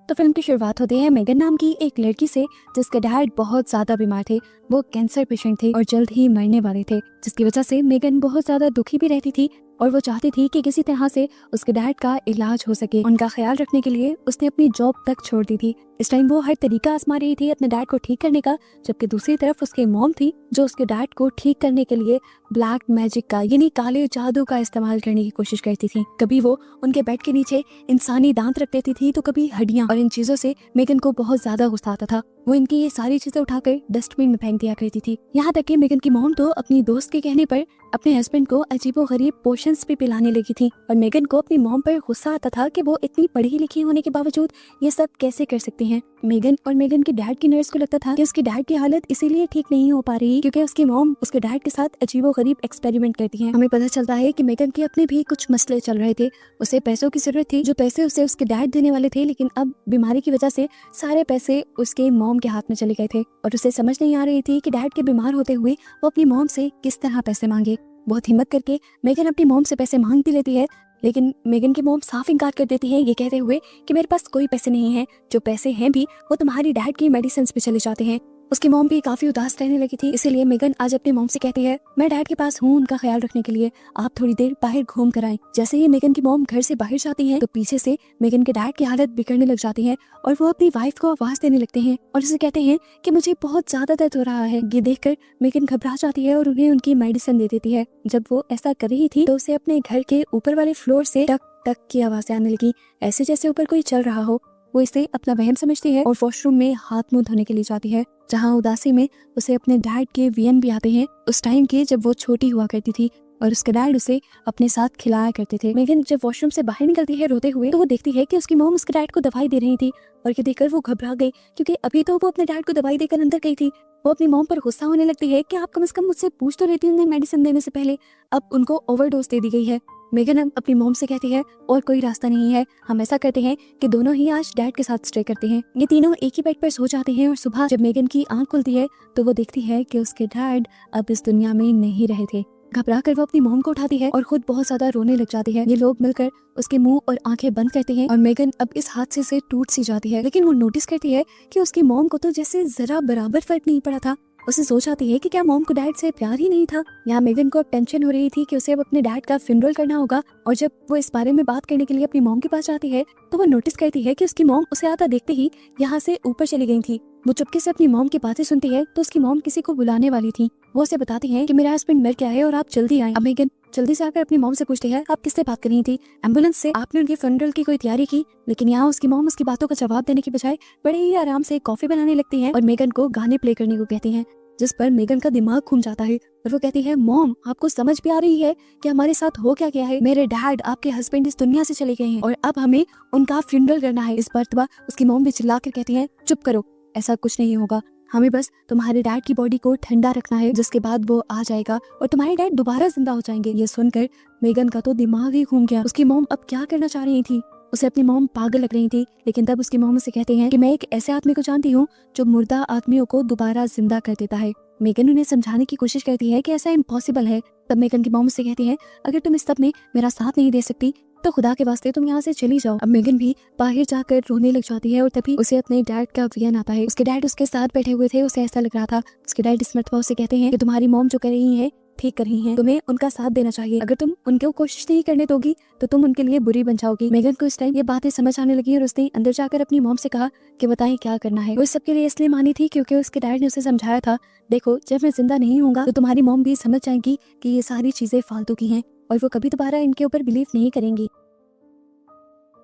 तो फिल्म की शुरुआत होती है मेगन नाम की एक लड़की से जिसके डैड बहुत ज्यादा बीमार थे। वो कैंसर पेशेंट थे और जल्द ही मरने वाले थे, जिसकी वजह से मेगन बहुत ज्यादा दुखी भी रहती थी और वो चाहती थी कि किसी तरह से उसके डैड का इलाज हो सके। उनका ख्याल रखने के लिए उसने अपनी जॉब तक छोड़ दी थी। इस टाइम वो हर तरीका आजमा रही थी अपने डैड को ठीक करने का, जबकि दूसरी तरफ उसकी मॉम थी जो उसके डैड को ठीक करने के लिए ब्लैक मैजिक का यानी काले जादू का इस्तेमाल करने की कोशिश करती थी। कभी वो उनके बेड के नीचे इंसानी दांत रख देती थी तो कभी हड्डियां, और इन चीजों से मेगन को बहुत ज्यादा गुस्सा आता था। वो इनकी ये सारी चीजें उठाकर डस्टबिन में फेंक दिया करती थी। यहाँ तक कि मेगन की मॉम तो अपनी दोस्त के कहने पर अपने हस्बैंड को अजीबोगरीब पोशंस भी पिलाने लगी थी और मेगन को अपनी मॉम पर गुस्सा आता था कि वो इतनी पढ़ी लिखी होने के बावजूद ये सब कैसे कर सकती हैं। मेगन और मेगन के डैड की नर्स को लगता था कि उसकी डैड की हालत इसीलिए ठीक नहीं हो पा रही क्योंकि उसकी मॉम उसके डैड के साथ अजीबोगरीब एक्सपेरिमेंट करती है। हमें पता चलता है कि मेगन के अपने भी कुछ मसले चल रहे थे। उसे पैसों की जरूरत थी, जो पैसे उसे उसके डैड देने वाले थे, लेकिन अब बीमारी की वजह से सारे पैसे उसके मॉम के हाथ में चले गए थे और उसे समझ नहीं आ रही थी कि डैड के बीमार होते हुए वो अपनी मॉम से किस तरह पैसे मांगे। बहुत हिम्मत करके मेगन अपनी मॉम से पैसे मांगती लेती है, लेकिन मेगन की मॉम साफ इनकार कर देती है, ये कहते हुए कि मेरे पास कोई पैसे नहीं है, जो पैसे हैं भी वो तुम्हारी डैड की मेडिसिन पे चले जाते हैं। उसकी मॉम भी काफी उदास रहने लगी थी, इसीलिए मेगन आज अपनी मॉम से कहती है मैं डैड के पास हूँ उनका ख्याल रखने के लिए, आप थोड़ी देर बाहर घूम कर आएं। जैसे ही मेगन की मॉम घर से बाहर जाती है तो पीछे से मेगन के डैड की हालत बिगड़ने लग जाती है और वो अपनी वाइफ को आवाज देने लगते हैं और उसे कहते हैं कि मुझे बहुत ज्यादा दर्द हो रहा है। ये देखकर मेगन घबरा जाती है और उन्हें उनकी मेडिसिन दे देती है। जब वो ऐसा कर रही थी तो उसे अपने घर के ऊपर वाले फ्लोर से टक टक की आवाजें आने लगी, ऐसे जैसे ऊपर कोई चल रहा हो। वो इसे अपना वहम समझती है और वॉशरूम में हाथ मुंह धोने के लिए जाती है, जहाँ उदासी में उसे अपने डैड के वीएन भी आते हैं, उस टाइम के जब वो छोटी हुआ करती थी और उसके डैड उसे अपने साथ खिलाया करते थे। मेगन जब वॉशरूम से बाहर निकलती है रोते हुए तो वो देखती है कि उसकी मॉम उसके डैड को दवाई दे रही थी और ये देखकर वो घबरा गई क्योंकि अभी तो वो अपने डैड को दवाई देकर अंदर गई थी। वो अपनी मॉम पर गुस्सा होने लगती है कि आप कम से कम मुझसे पूछ तो लेती उन्हें मेडिसिन देने से पहले, अब उनको ओवरडोज दे दी गई है। मेगन अब अपनी मॉम से कहती है और कोई रास्ता नहीं है, हम ऐसा करते हैं कि दोनों ही आज डैड के साथ स्टे करते हैं। ये तीनों एक ही बेड पर सो जाते हैं और सुबह जब मेगन की आंख खुलती है तो वो देखती है कि उसके डैड अब इस दुनिया में नहीं रहे थे। घबरा कर वो अपनी मॉम को उठाती है और खुद बहुत ज्यादा रोने लग जाती है। ये लोग मिलकर उसके मुंह और आंखें बंद करते हैं और मेगन अब इस हादसे से टूट सी जाती है, लेकिन वो नोटिस करती है कि उसकी मॉम को तो जैसे जरा बराबर फर्क नहीं पड़ा था। उसे सोच आती है कि क्या मॉम को डैड से प्यार ही नहीं था। यहाँ मेगन को अब टेंशन हो रही थी कि उसे अब अपने डैड का फ्यूनरल करना होगा और जब वो इस बारे में बात करने के लिए अपनी मॉम के पास जाती है तो वो नोटिस करती है कि उसकी मॉम उसे आता देखते ही यहाँ से ऊपर चली गई थी। वो चुपके से अपनी मॉम की बातें सुनती है तो उसकी मॉम किसी को बुलाने वाली थी। वो उसे बताती है कि मेरा हस्बैंड मर गया है और आप जल्दी आए। अब मेगन जल्दी से आकर अपनी मॉम से पूछती है आप किससे बात कर रही थी? एम्बुलेंस से। आपने उनके फ्यूनरल की कोई तैयारी की? लेकिन यहाँ उसकी मॉम उसकी बातों का जवाब देने की बजाय बड़े ही आराम से कॉफी बनाने लगती है और मेगन को गाने प्ले करने को कहती है, जिस पर मेगन का दिमाग घूम जाता है और वो कहती है मॉम आपको समझ भी आ रही है कि हमारे साथ हो क्या गया है? मेरे डैड आपके हस्बैंड इस दुनिया से चले गए हैं और अब हमें उनका फ्यूनरल करना है। इस पर उसकी मॉम भी चिल्ला कर कहती है चुप करो, ऐसा कुछ नहीं होगा, हमें बस तुम्हारे डैड की बॉडी को ठंडा रखना है, जिसके बाद वो आ जाएगा और तुम्हारे डैड दोबारा जिंदा हो जाएंगे। ये सुनकर मेगन का तो दिमाग ही घूम गया। उसकी मॉम अब क्या करना चाह रही थी? उसे अपनी मॉम पागल लग रही थी, लेकिन तब उसकी मॉम उसे कहते हैं कि मैं एक ऐसे आदमी को जानती हूँ जो मुर्दा आदमियों को दोबारा जिंदा कर देता है। मेगन उन्हें समझाने की कोशिश करती है कि ऐसा इम्पॉसिबल है। तब मेगन की मॉम से कहती है अगर तुम इस सब में मेरा साथ नहीं दे सकती तो खुदा के वास्ते तुम यहाँ से चली जाओ। अब मेगन भी बाहर जाकर रोने लग जाती है और तभी उसे अपने डैड का वीएन आता है। उसके डैड उसके साथ बैठे हुए थे, उसे ऐसा लग रहा था। उसके डैड इस मर्तबा उसे कहते हैं कि तुम्हारी मॉम जो कर रही है ठीक कर रही हैं, तुम्हें उनका साथ देना चाहिए। अगर तुम उनको कोशिश नहीं करने दोगी तो तुम उनके लिए बुरी बन जाओगी। मेगन को इस टाइम ये बातें समझ आने लगी और उसने अंदर जाकर अपनी मॉम से कहा कि बताएं क्या करना है। वो इस सबके लिए इसलिए मानी थी क्योंकि उसके डैड ने उसे समझाया था, देखो जब मैं जिंदा नहीं होऊंगा तो तुम्हारी मॉम भी समझ जाएगी कि ये सारी चीजें फालतू की हैं और वो कभी दोबारा इनके ऊपर बिलीव नहीं करेंगी।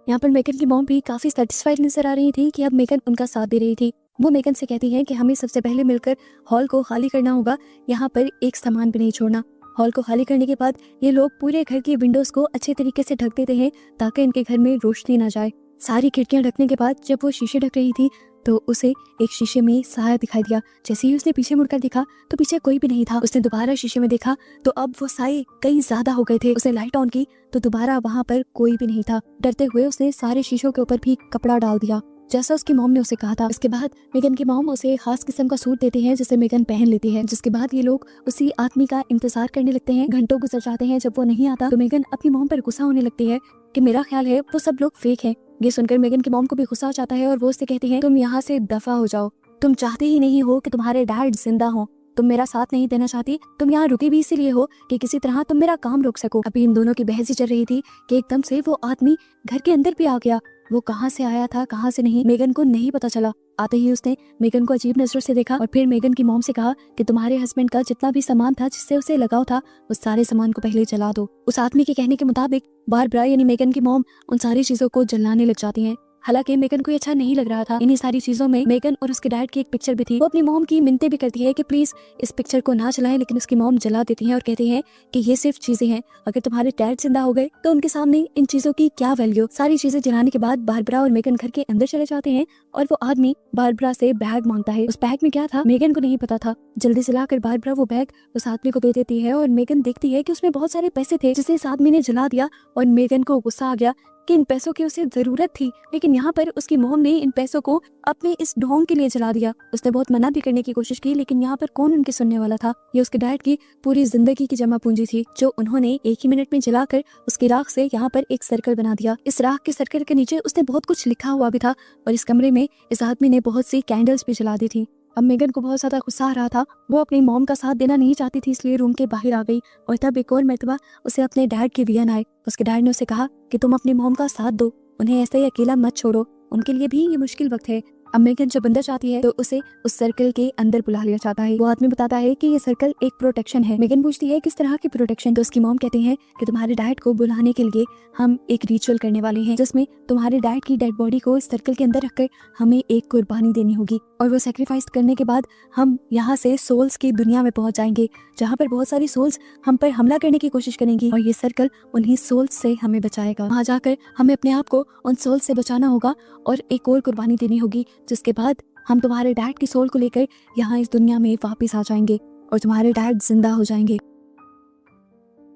यहाँ पर मेगन की मॉम भी काफी सेटिस्फाइड नजर आ रही थी कि अब मेगन उनका साथ दे रही थी। वो मेगन से कहती है कि हमें सबसे पहले मिलकर हॉल को खाली करना होगा, यहाँ पर एक सामान भी नहीं छोड़ना। हॉल को खाली करने के बाद ये लोग पूरे घर की विंडोज को अच्छे तरीके से ढक देते हैं ताकि इनके घर में रोशनी ना जाए। सारी खिड़कियां ढकने के बाद जब वो शीशे ढक रही थी तो उसे एक शीशे में साया दिखाई दिया। जैसे ही उसने पीछे मुड़कर देखा तो पीछे कोई भी नहीं था। उसने दोबारा शीशे में देखा तो अब वो साए कई ज्यादा हो गए थे। उसने लाइट ऑन की तो दोबारा वहाँ पर कोई भी नहीं था। डरते हुए उसने सारे शीशों के ऊपर भी कपड़ा डाल दिया जैसा उसकी मॉम ने उसे कहा था। इसके बाद मेगन की मॉम उसे खास किस्म का सूट देते हैं जिसे मेगन पहन लेती है, जिसके बाद ये लोग उसी आदमी का इंतजार करने लगते हैं। घंटों गुजर जाते हैं, जब वो नहीं आता तो मेगन अपनी मॉम पर गुस्सा होने लगती है कि मेरा ख्याल है वो सब लोग फेक हैं। ये सुनकर मेगन की मॉम को भी गुस्सा आ जाता है और वो उससे कहती है तुम यहाँ से दफा हो जाओ, तुम चाहते ही नहीं हो कि तुम्हारे डैड जिंदा हो, तुम मेरा साथ नहीं देना चाहती, तुम यहाँ रुके भी इसीलिए हो कि किसी तरह तुम मेरा काम रोक सको। अभी इन दोनों की बहस ही चल रही थी कि एकदम से वो आदमी घर के अंदर भी आ गया। वो कहाँ से आया था कहाँ से नहीं मेगन को नहीं पता चला। आते ही उसने मेगन को अजीब नजरों से देखा और फिर मेगन की मॉम से कहा कि तुम्हारे हस्बैंड का जितना भी सामान था जिससे उसे लगाव था उस सारे सामान को पहले जला दो। उस आदमी के कहने के मुताबिक बारबरा यानी मेगन की मॉम उन सारी चीजों को जलाने लग जाती हैं। हालांकि मेगन को अच्छा नहीं लग रहा था। इन्हीं सारी चीजों में मेगन और उसके डैड की एक पिक्चर भी थी। वो अपनी मॉम की मिन्नतें भी करती है कि प्लीज इस पिक्चर को ना जलाएं, लेकिन उसकी मॉम जला देती है और कहती है कि ये सिर्फ चीजें हैं, अगर तुम्हारे डैड जिंदा हो गए तो उनके सामने इन चीजों की क्या वैल्यू। सारी चीजें जलाने के बाद बारबरा और मेगन घर के अंदर चले जाते हैं और वो आदमी बारबरा से बैग मांगता है। उस बैग में क्या था मेगन को नहीं पता था। जल्दी से लाकर बारबरा वो बैग उस आदमी को दे देती है और मेगन देखती है कि उसमें बहुत सारे पैसे थे जिसे इस आदमी ने जला दिया और मेगन को गुस्सा आ गया कि इन पैसों की उसे जरूरत थी, लेकिन यहाँ पर उसकी मॉम ने इन पैसों को अपने इस ढोंग के लिए जला दिया। उसने बहुत मना भी करने की कोशिश की, लेकिन यहाँ पर कौन उनकी सुनने वाला था। ये उसके डैड की पूरी जिंदगी की जमा पूंजी थी जो उन्होंने एक ही मिनट में जलाकर उसकी राख से यहाँ पर एक सर्कल बना दिया। इस राख के सर्कल के नीचे उसने बहुत कुछ लिखा हुआ भी था और इस कमरे में इस आदमी ने बहुत सी कैंडल्स भी जला दी थी। अब मेगन को बहुत ज्यादा गुस्सा आ रहा था। वो अपनी मॉम का साथ देना नहीं चाहती थी, इसलिए रूम के बाहर आ गई और तब एक और मर्तबा उसे अपने डैड के विजन आए। उसके डैड ने उसे कहा कि तुम अपनी मॉम का साथ दो, उन्हें ऐसे ही अकेला मत छोड़ो, उनके लिए भी ये मुश्किल वक्त है। अब मेगन जब अंदर जाती है तो उसे उस सर्कल के अंदर बुला लिया जाता है। वो आदमी बताता है कि ये सर्कल एक प्रोटेक्शन है। मेगन पूछती है किस तरह की प्रोटेक्शन, तो उसकी मॉम कहती है कि तुम्हारे डैड को बुलाने के लिए हम एक रिचुअल करने वाले हैं जिसमें तुम्हारे डैड की डेड बॉडी को इस सर्कल के अंदर रखकर हमें एक कुर्बानी देनी होगी और वो सेक्रीफाइस करने के बाद हम यहाँ से सोल्स की दुनिया में पहुंच जाएंगे जहाँ पर बहुत सारी सोल्स हम पर हमला करने की कोशिश करेंगी और ये सर्कल उन्हीं सोल्स से हमें बचाएगा। वहाँ जाकर हमें अपने आप को उन सोल्स से बचाना होगा और एक और कुर्बानी देनी होगी, जिसके बाद हम तुम्हारे डैड की सोल को लेकर यहाँ इस दुनिया में वापस आ जाएंगे और तुम्हारे डैड जिंदा हो जाएंगे।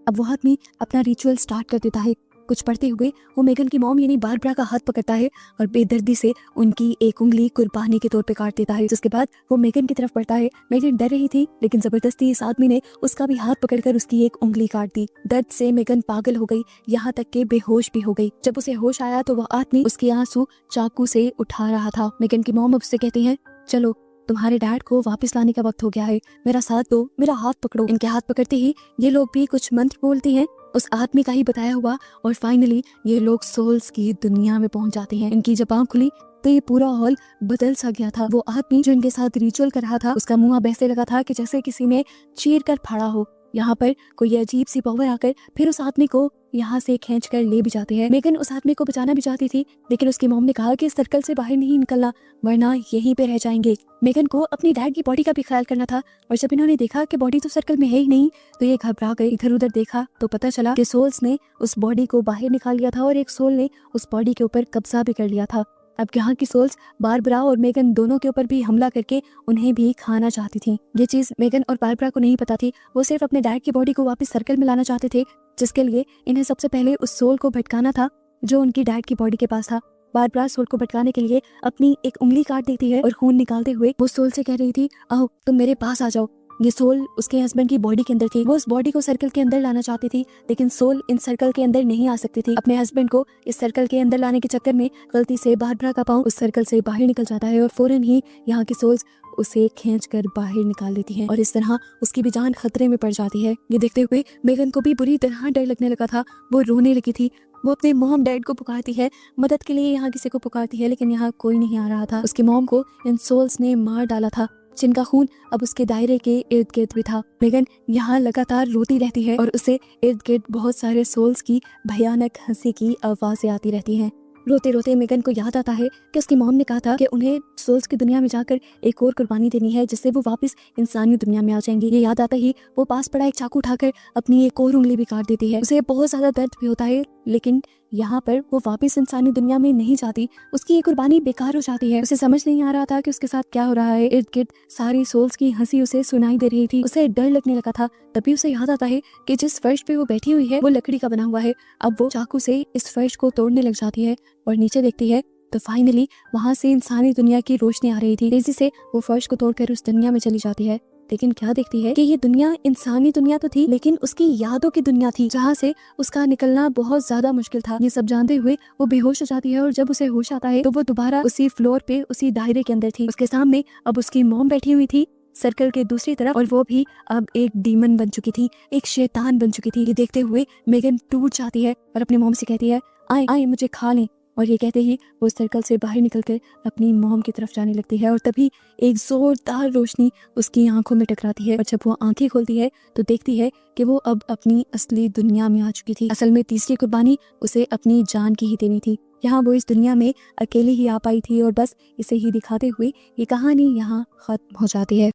अब वो आदमी अपना रिचुअल स्टार्ट कर देता है। कुछ पढ़ते हुए वो मेगन की मॉम यानी बारबरा का हाथ पकड़ता है और बेदर्दी से उनकी एक उंगली कुर्बानी के तौर पे काट देता है। जिसके बाद वो मेगन की तरफ बढ़ता है। मेगन डर रही थी, लेकिन जबरदस्ती इस आदमी ने उसका भी हाथ पकड़कर उसकी एक उंगली काट दी। दर्द से मेगन पागल हो गई, यहाँ तक के बेहोश भी हो गई। जब उसे होश आया तो वह आदमी उसके आंसू चाकू से उठा रहा था। मेगन की मॉम अब उससे कहती है चलो तुम्हारे डैड को वापस लाने का वक्त हो गया है, मेरा साथ दो, मेरा हाथ पकड़ो। इनके हाथ पकड़ते ही ये लोग भी कुछ मंत्र बोलती हैं उस आदमी का ही बताया हुआ और फाइनली ये लोग सोल्स की दुनिया में पहुंच जाते हैं। इनकी जब आंख खुली तो ये पूरा हॉल बदल सा गया था। वो आदमी जो इनके साथ रिचुअल कर रहा था उसका मुंह अब ऐसे लगा था कि जैसे किसी ने चीर कर फाड़ा हो। यहाँ पर कोई अजीब सी पावर आकर फिर उस आदमी को यहाँ से खींच कर ले भी जाते हैं। मेगन उस आदमी को बचाना भी चाहती थी, लेकिन उसकी मॉम ने कहा कि इस सर्कल से बाहर नहीं निकलना वरना यहीं पे रह जाएंगे। मेगन को अपनी डैड की बॉडी का भी ख्याल करना था और जब इन्होंने देखा कि बॉडी तो सर्कल में है ही नहीं तो ये घबरा गए। इधर उधर देखा तो पता चला कि सोल्स ने उस बॉडी को बाहर निकाल लिया था और एक सोल ने उस बॉडी के ऊपर कब्जा भी कर लिया था। अब यहाँ की सोल्स बारबरा और मेगन दोनों के ऊपर भी हमला करके उन्हें भी खाना चाहती थी। ये चीज मेगन और बारबरा को नहीं पता थी। वो सिर्फ अपने डैड की बॉडी को वापस सर्कल में लाना चाहते थे, जिसके लिए इन्हें सबसे पहले उस सोल को भटकाना था जो उनकी डैड की बॉडी के पास था। बारबरा सोल को भटकाने के लिए अपनी एक उंगली काट देती है और खून निकालते हुए वो सोल से कह रही थी आओ तुम मेरे पास आ जाओ। ये सोल उसके हस्बैंड की बॉडी के अंदर थी। वो उस बॉडी को सर्कल के अंदर लाना चाहती थी, लेकिन सोल इन सर्कल के अंदर नहीं आ सकती थी। अपने हस्बैंड को इस सर्कल के अंदर लाने के चक्कर में गलती से बारबरा का पांव उस सर्कल से बाहर निकल जाता है और फौरन ही यहाँ की सोल्स उसे खींचकर बाहर निकाल देती हैं और इस तरह उसकी भी जान खतरे में पड़ जाती है। ये देखते हुए मेगन को भी बुरी तरह डर लगने लगा था। वो रोने लगी थी। वो अपने मॉम डैड को पुकारती है, मदद के लिए यहाँ किसी को पुकारती है, लेकिन यहाँ कोई नहीं आ रहा था। उसकी मॉम को इन सोल्स ने मार डाला था, जिनका खून अब उसके दायरे के इर्द गिर्द भी था। मेगन यहाँ लगातार रोती रहती है और उसे इर्द गिर्द बहुत सारे सोल्स की भयानक हंसी की आवाजें आती रहती हैं। रोते रोते मेगन को याद आता है कि उसकी मॉम ने कहा था कि उन्हें सोल्स की दुनिया में जाकर एक और कुर्बानी देनी है जिससे वो वापस इंसानी दुनिया में आ जाएंगी। ये याद आता ही वो पास पड़ा एक चाकू उठाकर अपनी एक और उंगली भी काट देती है। उसे बहुत ज्यादा दर्द भी होता है, लेकिन यहाँ पर वो वापस इंसानी दुनिया में नहीं जाती। उसकी ये कुर्बानी बेकार हो जाती है। उसे समझ नहीं आ रहा था कि उसके साथ क्या हो रहा है। इर्द गिर्द सारी सोल्स की हंसी उसे सुनाई दे रही थी। उसे डर लगने लगा था। तभी उसे याद आता है कि जिस फर्श पे वो बैठी हुई है वो लकड़ी का बना हुआ है। अब वो चाकू से इस फर्श को तोड़ने लग जाती है और नीचे देखती है तो फाइनली वहाँ से इंसानी दुनिया की रोशनी आ रही थी। तेजी से वो फर्श को तोड़कर उस दुनिया में चली जाती है। लेकिन क्या देखती है कि ये दुनिया इंसानी दुनिया तो थी, लेकिन उसकी यादों की दुनिया थी, जहाँ से उसका निकलना बहुत ज्यादा मुश्किल था। ये सब जानते हुए वो बेहोश हो जाती है और जब उसे होश आता है तो वो दोबारा उसी फ्लोर पे उसी दायरे के अंदर थी। उसके सामने अब उसकी मॉम बैठी हुई थी सर्कल के दूसरी तरफ, और वो भी अब एक डीमन बन चुकी थी, एक शैतान बन चुकी थी। ये देखते हुए मेगन टूट जाती है और अपनी मॉम से कहती है, आए आए मुझे खा लें। और ये कहते ही वो सर्कल से बाहर निकलकर अपनी मॉम की तरफ जाने लगती है और तभी एक जोरदार रोशनी उसकी आंखों में टकराती है और जब वो आंखें खोलती है तो देखती है कि वो अब अपनी असली दुनिया में आ चुकी थी। असल में तीसरी कुर्बानी उसे अपनी जान की ही देनी थी। यहाँ वो इस दुनिया में अकेली ही आ पाई थी और बस इसे ही दिखाते हुए ये कहानी यहाँ खत्म हो जाती है।